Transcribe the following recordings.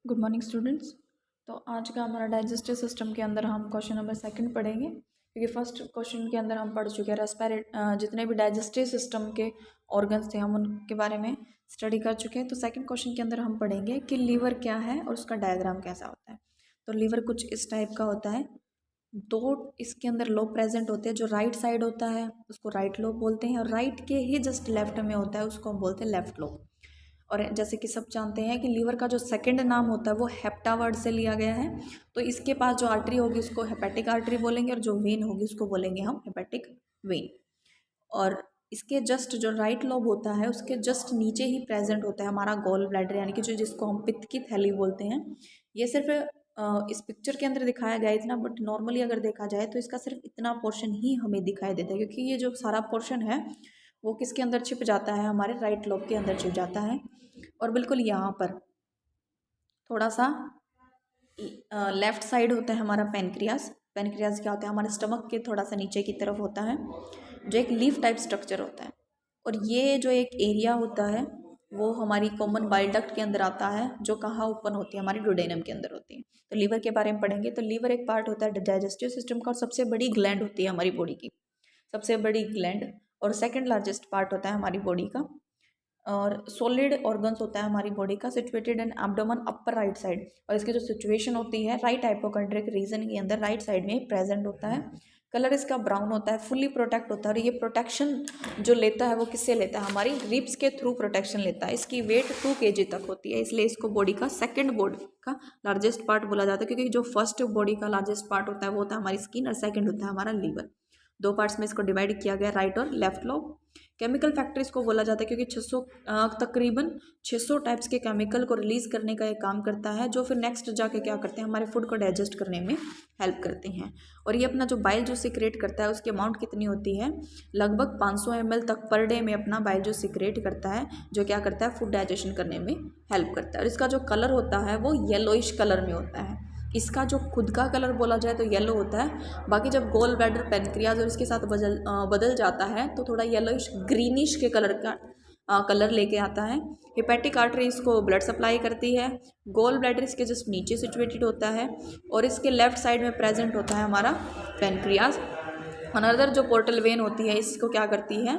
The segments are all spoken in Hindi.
Good morning students. तो आज का हमारा डाइजेस्टिव सिस्टम के अंदर हम क्वेश्चन नंबर सेकंड पढ़ेंगे, क्योंकि फर्स्ट क्वेश्चन के अंदर हम पढ़ चुके हैं जितने भी डाइजेस्टिव सिस्टम के ऑर्गन्स थे हम उनके बारे में स्टडी कर चुके हैं। तो सेकंड क्वेश्चन के अंदर हम पढ़ेंगे कि लीवर क्या है और उसका डायग्राम कैसा होता है। तो लीवर कुछ इस टाइप का होता है। दो इसके अंदर लोब प्रेजेंट होते हैं। जो राइट साइड होता है उसको राइट लोब बोलते हैं, और राइट के ही जस्ट लेफ्ट में होता है उसको हम बोलते हैं लेफ्ट लोब। और जैसे कि सब जानते हैं कि लीवर का जो सेकंड नाम होता है वो हेप्टा वर्ड से लिया गया है। तो इसके पास जो आर्टरी होगी उसको हेपेटिक आर्टरी बोलेंगे, और जो वेन होगी उसको बोलेंगे हम हेपेटिक वेन। और इसके जस्ट जो राइट लोब होता है उसके जस्ट नीचे ही प्रेजेंट होता है हमारा गॉल ब्लैडर, यानी कि जो जिसको हम पित्त की थैली बोलते हैं। ये सिर्फ इस पिक्चर के अंदर दिखाया गया इतना, बट नॉर्मली अगर देखा जाए तो इसका सिर्फ इतना पोर्शन ही हमें दिखाई देता है, क्योंकि ये जो सारा पोर्शन है वो किसके अंदर छिप जाता है, हमारे राइट लोब के अंदर छिप जाता है। और बिल्कुल यहाँ पर थोड़ा सा लेफ्ट साइड होता है हमारा पेनक्रियास। पेनक्रियास क्या होता है, हमारे स्टमक के थोड़ा सा नीचे की तरफ होता है, जो एक लीफ टाइप स्ट्रक्चर होता है। और ये जो एक एरिया होता है वो हमारी कॉमन बाइल डक्ट के अंदर आता है, जो कहाँ ओपन होती है, हमारी डुडेनम के अंदर होती है। तो लीवर के बारे में पढ़ेंगे। तो लीवर एक पार्ट होता है डाइजेस्टिव सिस्टम का, और सबसे बड़ी ग्लैंड होती है हमारी बॉडी की, सबसे बड़ी ग्लैंड, और सेकेंड लार्जेस्ट पार्ट होता है हमारी बॉडी का। और सॉलिड ऑर्गन्स होता है हमारी बॉडी का, situated in abdomen upper right side. और इसकी जो सिचुएशन होती है राइट हाइपोकॉन्ड्रिक रीजन के अंदर राइट साइड में प्रेजेंट होता है। कलर इसका ब्राउन होता है, फुल्ली प्रोटेक्ट होता है। और ये प्रोटेक्शन जो लेता है वो किससे लेता है, हमारी रिब्स के थ्रू प्रोटेक्शन लेता है। इसकी वेट 2 kg तक होती है, इसलिए इसको बॉडी का सेकंड बॉडी का लार्जेस्ट पार्ट बोला जाता है, क्योंकि जो फर्स्ट बॉडी का लार्जेस्ट पार्ट होता है वो होता है हमारी स्किन, और सेकंड होता है हमारा लीवर। दो पार्ट्स में इसको डिवाइड किया गया, राइट और लेफ्ट लोब। केमिकल फैक्ट्री इसको बोला जाता है, क्योंकि 600 तकरीबन 600 टाइप्स के केमिकल को रिलीज करने का एक काम करता है, जो फिर नेक्स्ट जाके क्या करते हैं, हमारे फूड को डाइजेस्ट करने में हेल्प करते हैं। और ये अपना जो बाइल जो सिक्रेट करता है उसकी अमाउंट कितनी होती है, लगभग 500 ml तक पर डे में अपना बाइल जो सिक्रेट करता है, जो क्या करता है, फूड डाइजेशन करने में हेल्प करता है। और इसका जो कलर होता है वो येलोइश कलर में होता है। इसका जो खुद का कलर बोला जाए तो येलो होता है, बाकी जब गोल ब्लैडर पेनक्रियाज और इसके साथ बदल जाता है तो थोड़ा येलोइश ग्रीनिश के कलर का कलर लेके आता है। हेपेटिक आर्टरी इसको ब्लड सप्लाई करती है। गोल ब्लैडर इसके जस्ट नीचे सिचुएटेड होता है, और इसके लेफ्ट साइड में प्रेजेंट होता है हमारा पेनक्रियाज। अनदर जो पोर्टल वेन होती है इसको क्या करती है,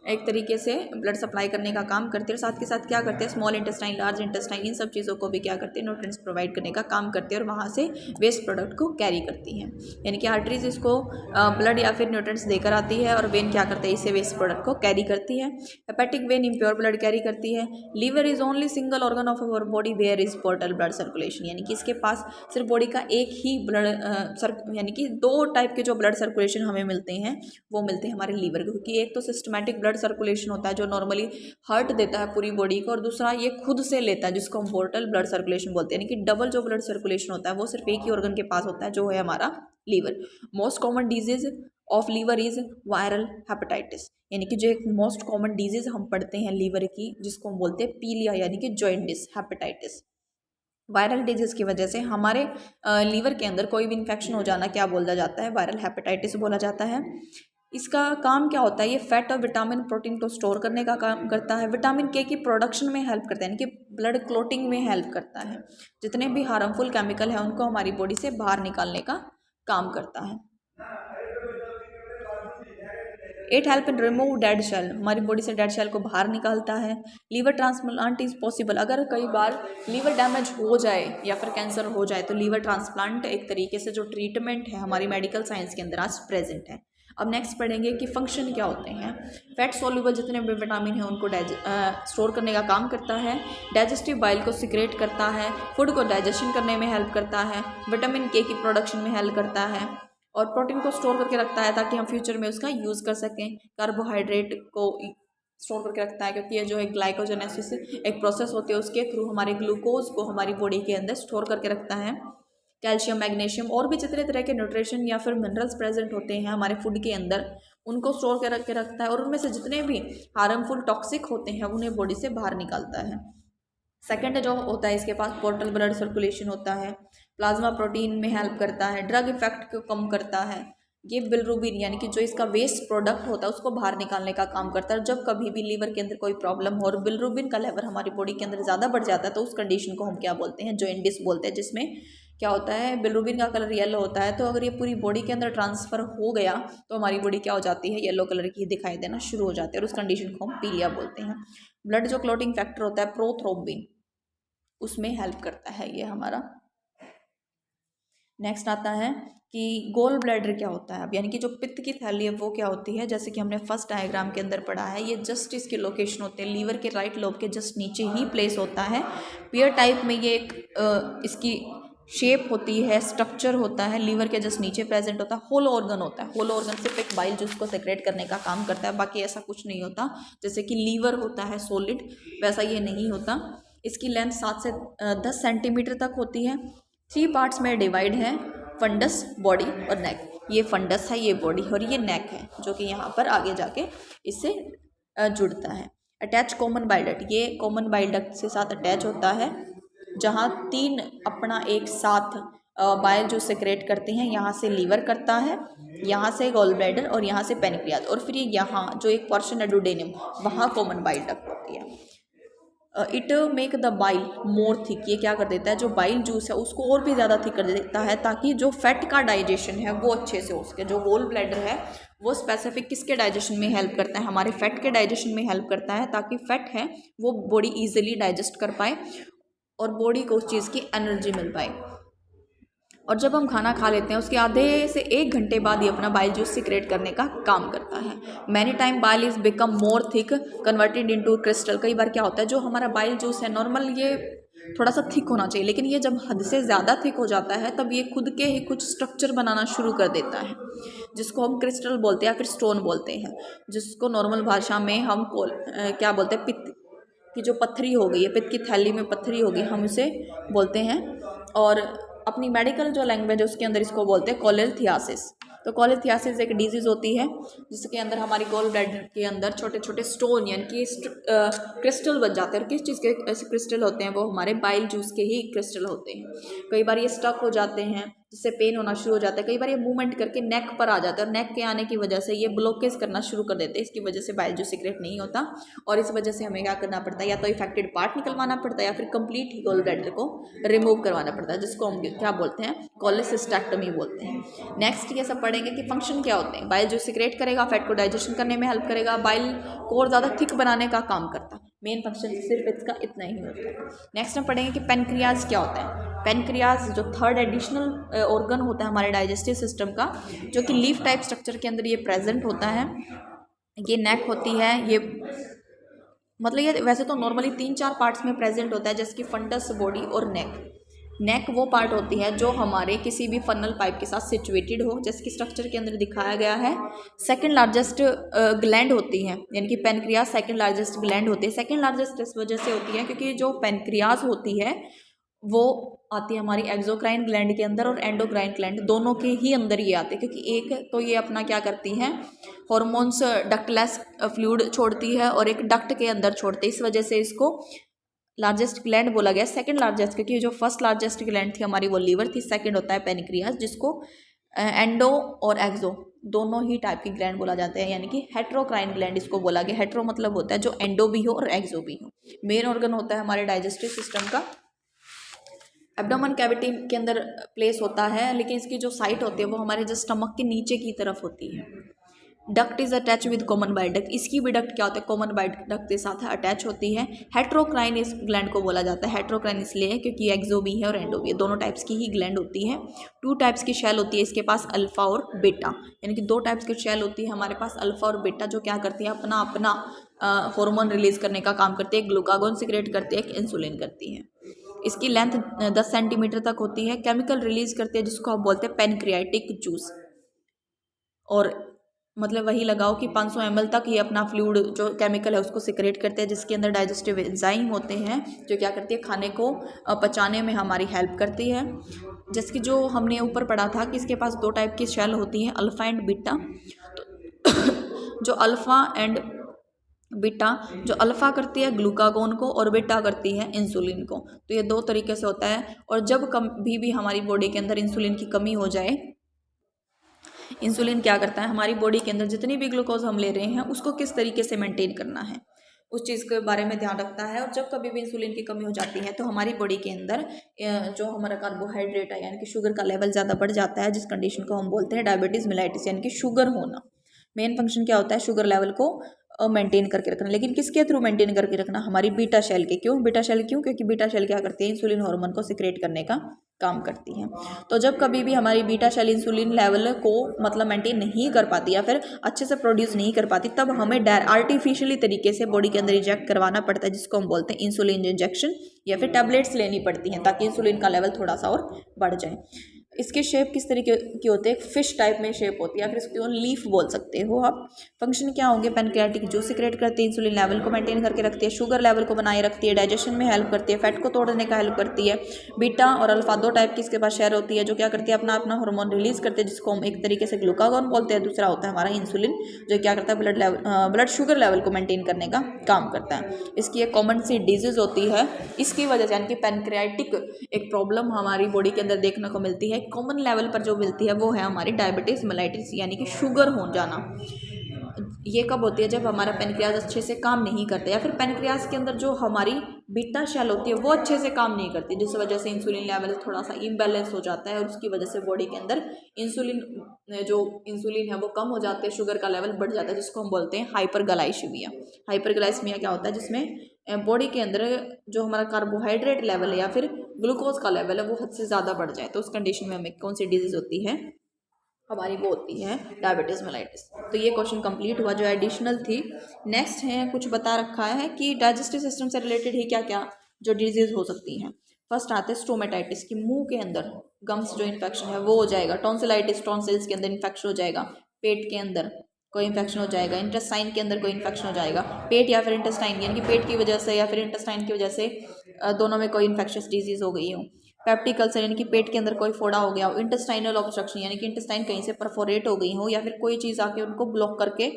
एक तरीके से ब्लड सप्लाई करने का काम करती है, और साथ के साथ क्या करते हैं, स्मॉल इंटेस्टाइन, लार्ज इंटेस्टाइन, इन सब चीज़ों को भी क्या करते हैं, न्यूट्रिएंट्स प्रोवाइड करने का काम करते हैं, और वहाँ से वेस्ट प्रोडक्ट को कैरी करती हैं। यानी कि आर्टरीज इसको ब्लड या फिर न्यूट्रिएंट्स देकर आती है, और वेन क्या करते हैं, इसे वेस्ट प्रोडक्ट को कैरी करती है। Hepatic vein impure blood carry करती है। Liver is only single organ of our body where is portal blood circulation, यानी कि इसके पास सिर्फ बॉडी का एक ही ब्लड यानी कि 2 टाइप के जो ब्लड सर्कुलेशन हमें मिलते हैं वो मिलते हैं हमारे लीवर को, क्योंकि एक तो सिस्टमैटिक ब्लड सर्कुलेशन होता है जो नॉर्मली हार्ट देता है पूरी बॉडी को, और दूसरा ये खुद से लेता है जिसको हम पोर्टल ब्लड सर्कुलेशन बोलते हैं। यानी कि डबल जो ब्लड सर्कुलेशन होता है वो सिर्फ एक ही ऑर्गन के पास होता है, जो है हमारा liver. Most common disease of liver is viral hepatitis, यानी कि जो एक मोस्ट कॉमन डिजीज हम पढ़ते हैं लीवर की, जिसको हम बोलते हैं पीलिया, यानी कि जॉइंटिस हेपेटाइटिस। वायरल डिजीज की वजह से हमारे लीवर के अंदर कोई भी इन्फेक्शन हो जाना क्या बोला जाता है, वायरल हेपेटाइटिस बोला जाता है। इसका काम क्या होता है, ये फैट और विटामिन प्रोटीन को स्टोर करने का काम करता है। विटामिन के की प्रोडक्शन में हेल्प करता है, यानी कि ब्लड क्लोटिंग में हेल्प करता है। जितने भी हार्मफुल केमिकल हैं उनको हमारी बॉडी से बाहर निकालने का काम करता है। It help in remove dead cell, हमारी बॉडी से डेड सेल को बाहर निकालता है। लीवर ट्रांसप्लांट इज पॉसिबल, अगर कई बार लीवर डैमेज हो जाए या फिर कैंसर हो जाए तो लीवर ट्रांसप्लांट एक तरीके से जो ट्रीटमेंट है हमारी मेडिकल साइंस के अंदर आज प्रेजेंट है। अब नेक्स्ट पढ़ेंगे कि फंक्शन क्या होते हैं। फैट सोल्यूबल जितने भी विटामिन हैं उनको स्टोर करने का काम करता है। डाइजेस्टिव बाइल को सिक्रेट करता है। फूड को डाइजेशन करने में हेल्प करता है। विटामिन के की प्रोडक्शन में हेल्प करता है, और प्रोटीन को स्टोर करके रखता है ताकि हम फ्यूचर में उसका यूज़ कर सकें। कार्बोहाइड्रेट को स्टोर करके रखता है, क्योंकि ये जो है ग्लाइकोजेनेसिस एक प्रोसेस होती है, उसके थ्रू हमारे ग्लूकोज को हमारी बॉडी के अंदर स्टोर करके रखता है। कैल्शियम, मैग्नीशियम और भी जितने तरह के न्यूट्रिशन या फिर मिनरल्स प्रेजेंट होते हैं हमारे फूड के अंदर उनको स्टोर करके रखता है, और उनमें से जितने भी हार्मफुल टॉक्सिक होते हैं उन्हें बॉडी से बाहर निकालता है। सेकंड जो होता है इसके पास पोर्टल ब्लड सर्कुलेशन होता है। प्लाज्मा प्रोटीन में हेल्प करता है, ड्रग इफेक्ट को कम करता है, ये बिलिरुबिन यानी कि जो इसका वेस्ट प्रोडक्ट होता है उसको बाहर निकालने का काम करता है। जब कभी भी लीवर के अंदर कोई प्रॉब्लम हो और बिलिरुबिन का लेवल हमारी बॉडी के अंदर ज़्यादा बढ़ जाता है तो उस कंडीशन को हम क्या बोलते हैं, जॉन्डिस बोलते हैं, जिसमें क्या होता है, बिलिरुबिन का कलर येलो होता है। तो अगर ये पूरी बॉडी के अंदर ट्रांसफ़र हो गया तो हमारी बॉडी क्या हो जाती है, येलो कलर की दिखाई देना शुरू हो जाती है और उस कंडीशन को हम पीलिया बोलते हैं। ब्लड जो क्लॉटिंग फैक्टर होता है प्रोथ्रोम्बिन, उसमें हेल्प करता है ये हमारा। नेक्स्ट आता है कि गोल ब्लैडर क्या होता है। अब यानी कि जो पित्त की थैली है वो क्या होती है, जैसे कि हमने फर्स्ट डायग्राम के अंदर पढ़ा है, ये जस्ट इसकी लोकेशन होते हैं लीवर के राइट लोब के जस्ट नीचे ही प्लेस होता है। पियर टाइप में ये एक इसकी शेप होती है, स्ट्रक्चर होता है, लीवर के जस्ट नीचे प्रेजेंट होता है। होल ऑर्गन होता है, होल ऑर्गन सिर्फ एक बाइल जूस को सेक्रेट करने का काम करता है, बाकी ऐसा कुछ नहीं होता। जैसे कि लीवर होता है सॉलिड, वैसा ये नहीं होता। इसकी लेंथ 7 से 10 सेंटीमीटर तक होती है। 3 पार्ट्स में डिवाइड है, फंडस, बॉडी और नेक। ये फंडस है, ये बॉडी और ये नेक है जो कि यहाँ पर आगे जाके इससे जुड़ता है। अटैच कॉमन बाइल डक्ट, ये कॉमन बाइल डक्ट से साथ अटैच होता है, जहाँ 3 अपना एक साथ बाइल जो सेक्रेट करते हैं। यहाँ से लीवर करता है, यहाँ से गॉल ब्लैडर और यहाँ से पेनक्रियाज, और फिर यहाँ जो एक पोर्शन है डुडेनम, वहाँ कॉमन बाइल डक्ट होती है। It make the bile more thick, ये क्या कर देता है, जो बाइल जूस है उसको और भी ज़्यादा थिक कर देता है ताकि जो फैट का डाइजेशन है वो अच्छे से हो सके। जो गोल ब्लैडर है वो स्पेसिफिक किसके डाइजेशन में हेल्प करता है, हमारे फैट के डाइजेशन में हेल्प करता है, ताकि फैट है वो बॉडी ईजिली डाइजेस्ट कर पाए और बॉडी को उस चीज़ की एनर्जी मिल पाए। और जब हम खाना खा लेते हैं उसके आधे से 1 घंटे बाद ये अपना बाइल जूस सीक्रेट करने का काम करता है। Many time bile is become more thick converted into crystal. कई बार क्या होता है, जो हमारा बाइल जूस है नॉर्मल ये थोड़ा सा थिक होना चाहिए, लेकिन ये जब हद से ज़्यादा थिक हो जाता है तब ये खुद के ही कुछ स्ट्रक्चर बनाना शुरू कर देता है, जिसको हम क्रिस्टल बोलते हैं या फिर स्टोन बोलते हैं, जिसको नॉर्मल भाषा में हम क्या बोलते हैं, पित्त की जो पत्थरी हो गई है, पित्त की थैली में पत्थरी हो गई, हम उसे बोलते हैं। और अपनी मेडिकल जो लैंग्वेज है उसके अंदर इसको बोलते हैं कोलेथियासिस। तो कोलेथियासिस एक डिजीज़ होती है जिसके अंदर हमारी गॉल ब्लैडर के अंदर छोटे छोटे स्टोन यानी कि क्रिस्टल बन जाते हैं। और किस चीज़ के ऐसे क्रिस्टल होते हैं, वो हमारे बाइल जूस के ही क्रिस्टल होते हैं। कई बार ये स्टक हो जाते हैं जिससे पेन होना शुरू हो जाता है। कई बार ये मूवमेंट करके नेक पर आ जाता है और नेक के आने की वजह से ये ब्लॉकेज करना शुरू कर देते हैं। इसकी वजह से बाइल जूस सीक्रेट नहीं होता और इस वजह से हमें क्या करना पड़ता है, या तो इफेक्टेड पार्ट निकलवाना पड़ता है या फिर कंप्लीट ही गॉल ब्लैडर को रिमूव करवाना पड़ता है, जिसको हम क्या बोलते हैं, कोलेसिस्टेक्टमी बोलते हैं। नेक्स्ट ये सब पढ़ेंगे कि फंक्शन क्या होते हैं। बाइल जूस सीक्रेट करेगा, फैट को डाइजेशन करने में हेल्प करेगा, बाइल को और ज़्यादा थिक बनाने का काम करता है। मेन फंक्शन सिर्फ इसका इतना ही होता है। नेक्स्ट हम पढ़ेंगे कि पेनक्रियाज क्या होता है। पेनक्रियाज जो थर्ड एडिशनल ऑर्गन होता है हमारे डाइजेस्टिव सिस्टम का, जो कि लीफ टाइप स्ट्रक्चर के अंदर ये प्रेजेंट होता है। ये नेक होती है, ये मतलब ये वैसे तो नॉर्मली 3-4 पार्ट्स में प्रेजेंट होता है, जैसे कि फंडस, बॉडी और नेक। नेक वो पार्ट होती है जो हमारे किसी भी फनल पाइप के साथ सिचुएटेड हो, जैसे कि स्ट्रक्चर के अंदर दिखाया गया है। सेकंड लार्जेस्ट ग्लैंड होती है, यानी कि पेनक्रियाज सेकंड लार्जेस्ट ग्लैंड होती है। सेकंड लार्जेस्ट इस वजह से होती है क्योंकि जो पेनक्रियाज होती है वो आती है हमारी एक्सोक्राइन ग्लैंड के अंदर और एंडोक्राइन ग्लैंड दोनों के ही अंदर ये आते हैं, क्योंकि एक तो ये अपना क्या करती हैं, हॉर्मोन्स डक्टलेस फ्लूइड छोड़ती है और एक डक्ट के अंदर छोड़ती है। इस वजह से इसको लार्जेस्ट ग्लैंड बोला गया। सेकंड लार्जेस्ट क्योंकि जो फर्स्ट लार्जेस्ट ग्लैंड थी हमारी वो लीवर थी, सेकंड होता है पेनक्रियाज, जिसको एंडो और एक्सो दोनों ही टाइप की ग्लैंड बोला जाता है, यानी कि हेट्रोक्राइन ग्लैंड इसको बोला गया। हेट्रो मतलब होता है जो एंडो भी हो और एक्सो भी हो। मेन ऑर्गन होता है हमारे डाइजेस्टिव सिस्टम का, एब्डोमेन कैविटी के अंदर प्लेस होता है, लेकिन इसकी जो साइट होती है वो हमारे जो स्टमक के नीचे की तरफ होती है। Duct is attach with common bile duct, इसकी भी डक्ट क्या होता है, कॉमन बाइल डक्ट के साथ अटैच होती है। हेट्रोक्राइन इस ग्लैंड को बोला जाता है। हेट्रोक्राइन इसलिए क्योंकि एक्सो भी है और एंडो भी है, दोनों टाइप्स की ही ग्लैंड होती है। 2 टाइप्स की शेल होती है इसके पास, अल्फा और बीटा, यानी कि 2 टाइप्स की शेल होती है हमारे पास, अल्फा और बीटा, जो क्या करती है अपना अपना हार्मोन रिलीज करने का काम करती है। ग्लूकागोन सीक्रेट करती है, एक इंसुलिन करती है। इसकी लेंथ 10 सेंटीमीटर तक होती है। केमिकल रिलीज करती है जिसको हम बोलते हैं पेनक्रियाटिक जूस, और मतलब वही लगाओ कि 500 ml तक ये अपना फ्लूइड जो केमिकल है उसको सिक्रेट करते हैं, जिसके अंदर डाइजेस्टिव एंजाइम होते हैं जो क्या करती है, खाने को पचाने में हमारी हेल्प करती है। जैसे कि जो हमने ऊपर पढ़ा था कि इसके पास 2 टाइप की शेल होती हैं, अल्फ़ा एंड बीटा। जो अल्फ़ा एंड बीटा, जो अल्फ़ा करती है ग्लूकागोन को और बीटा करती है इंसुलिन को, तो ये 2 तरीके से होता है। और जब कभी भी हमारी बॉडी के अंदर इंसुलिन की कमी हो जाए इंसुलिन क्या करता है, हमारी बॉडी के अंदर जितनी भी ग्लूकोज हम ले रहे हैं उसको किस तरीके से मेंटेन करना है, उस चीज़ के बारे में ध्यान रखता है। और जब कभी भी इंसुलिन की कमी हो जाती है तो हमारी बॉडी के अंदर जो हमारा कार्बोहाइड्रेट है यानी कि शुगर का लेवल ज़्यादा बढ़ जाता है, जिस कंडीशन को हम बोलते हैं डायबिटीज़ मेलाइटिस यानी कि शुगर होना। मेन फंक्शन क्या होता है, शुगर लेवल को मेंटेन करके रखना। लेकिन किसके थ्रू मेंटेन करके रखना, हमारी बीटा सेल के। क्यों बीटा सेल, क्यों, क्योंकि बीटा सेल क्या करती है, इंसुलिन हार्मोन को सिक्रेट करने का काम करती है। तो जब कभी भी हमारी बीटा सेल इंसुलिन लेवल को मतलब मेंटेन नहीं कर पाती या फिर अच्छे से प्रोड्यूस नहीं कर पाती, तब हमें आर्टिफिशियली तरीके से बॉडी के अंदर इंजेक्ट करवाना पड़ता है, जिसको हम बोलते हैं इंसुलिन इंजेक्शन, या फिर टैबलेट्स लेनी पड़ती हैं ताकि इंसुलिन का लेवल थोड़ा सा और बढ़ जाए। इसकी शेप किस तरीके की होती है, फिश टाइप में शेप होती है, या फिर इसको लीफ बोल सकते हो आप। फंक्शन क्या होंगे, पैनक्रियाटिक जो सिक्रेट करती है, इंसुलिन लेवल को मेंटेन करके रखती है, शुगर लेवल को बनाए रखती है, डाइजेशन में हेल्प करती है, फैट को तोड़ने का हेल्प करती है। बीटा और अल्फा दो टाइप की इसके पास शेयर होती है, जो क्या करती है, अपना अपना हार्मोन रिलीज करते हैं, जिसको हम एक तरीके से ग्लूकागॉन बोलते हैं। दूसरा होता है हमारा इंसुलिन, जो क्या करता है, ब्लड शुगर लेवल को मेंटेन करने का काम करता है। इसकी एक कॉमन सी डिजीज होती है, इसकी वजह से यानी कि पैनक्रियाटिक एक प्रॉब्लम हमारी बॉडी के अंदर देखने को मिलती है। कॉमन लेवल पर जो मिलती है वो है हमारी डायबिटीज़ मेलाइटिस यानी कि शुगर हो जाना। ये कब होती है, जब हमारा पेनक्रियाज अच्छे से काम नहीं करता, या फिर पेनक्रियाज के अंदर जो हमारी बीटा सेल होती है वो अच्छे से काम नहीं करती, जिस वजह से इंसुलिन लेवल थोड़ा सा इम्बैलेंस हो जाता है, और उसकी वजह से बॉडी के अंदर इंसुलिन है वो कम हो जाते हैं, शुगर का लेवल बढ़ जाता है, जिसको हम बोलते हैं हाइपरग्लाइसीमिया। हाइपरग्लाइसीमिया क्या होता है, जिसमें बॉडी के अंदर जो हमारा कार्बोहाइड्रेट लेवल है या फिर ग्लूकोज का लेवल है वो हद से ज़्यादा बढ़ जाए, तो उस कंडीशन में हमें कौन सी डिजीज़ होती है, हमारी वो होती है डायबिटीज़ मेलाइटिस। तो ये क्वेश्चन कंप्लीट हुआ जो एडिशनल थी। नेक्स्ट है, कुछ बता रखा है कि डाइजेस्टिव सिस्टम से रिलेटेड ही क्या क्या जो डिजीज़ हो सकती हैं। फर्स्ट आते हैं स्टोमेटाइटिस की, मुंह के अंदर गम्स जो इन्फेक्शन है वो हो जाएगा। टॉन्सिलाइटिस, टॉन्सिल्स के अंदर इन्फेक्शन हो जाएगा। पेट के अंदर कोई इन्फेक्शन हो जाएगा। इंटेस्टाइन के अंदर कोई इन्फेक्शन हो जाएगा। पेट या फिर इंटेस्टाइन यानी कि पेट की वजह से या फिर इंटेस्टाइन की वजह से दोनों में कोई इन्फेक्शस डिजीज़ हो गई हो। पेप्टिक अल्सर यानी कि पेट के अंदर कोई फोड़ा हो गया हो। इंटेस्टाइनल ऑब्स्ट्रक्शन यानी कि इंटेस्टाइन कहीं से परफोरेट हो गई हो या फिर कोई चीज़ आके उनको ब्लॉक करके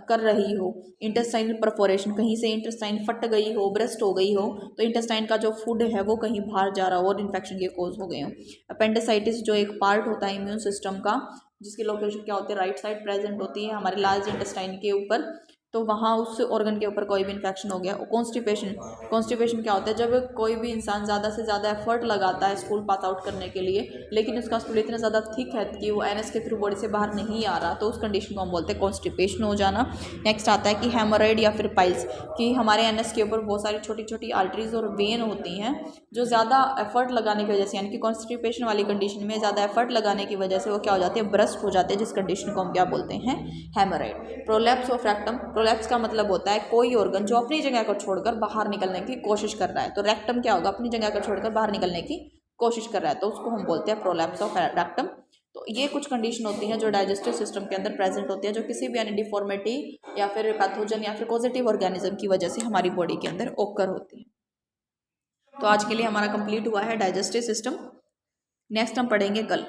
कर रही हो। इंटेस्टाइनल परफोरेशन, कहीं से इंटेस्टाइन फट गई हो, ब्रेस्ट हो गई हो, तो इंटेस्टाइन का जो फूड है वो कहीं बाहर जा रहा हो और इन्फेक्शन के कोज हो गए हो। अपेंडिसाइटिस जो एक पार्ट होता है इम्यून सिस्टम का, जिसकी लोकेशन क्या होती है, राइट साइड प्रेजेंट होती है हमारे लार्ज इंटेस्टाइन के ऊपर, तो वहाँ उस ऑर्गन के ऊपर कोई भी इन्फेक्शन हो गया। कॉन्स्टिपेशन, कॉन्स्टिपेशन क्या होता है, जब कोई भी इंसान ज़्यादा से ज़्यादा एफर्ट लगाता है स्कूल पास आउट करने के लिए, लेकिन उसका स्टूल इतना ज़्यादा थिक है कि वो एनएस के थ्रू बॉडी से बाहर नहीं आ रहा, तो उस कंडीशन को हम बोलते हैं कॉन्स्टिपेशन हो जाना। नेक्स्ट आता है कि हेमोरॉइड या फिर पाइल्स, कि हमारे एनएस के ऊपर बहुत सारी छोटी छोटी आर्टरीज और वेन होती हैं जो ज़्यादा एफर्ट लगाने की वजह से, यानी कि कॉन्स्टिपेशन वाली कंडीशन में ज़्यादा एफर्ट लगाने की वजह से वो क्या हो जाती है, ब्रस्ट हो जाते हैं, जिस कंडीशन को हम क्या बोलते हैं, हेमोरॉइड। प्रोलैप्स ऑफ रेक्टम, प्रोलैप्स का मतलब होता है कोई ऑर्गन जो अपनी जगह को छोड़कर बाहर निकलने की कोशिश कर रहा है, तो रेक्टम क्या होगा, अपनी जगह को छोड़कर बाहर निकलने की कोशिश कर रहा है, तो उसको हम बोलते हैं प्रोलैप्स ऑफ रेक्टम। तो ये कुछ कंडीशन होती हैं जो डाइजेस्टिव सिस्टम के अंदर प्रेजेंट होती है, जो किसी भी यानी डिफॉर्मिटी या फिर पैथोजन या फिर पॉजिटिव ऑर्गेनिज्म की वजह से हमारी बॉडी के अंदर ओकर होती है। तो आज के लिए हमारा कंप्लीट हुआ है डाइजेस्टिव सिस्टम। नेक्स्ट हम पढ़ेंगे कल।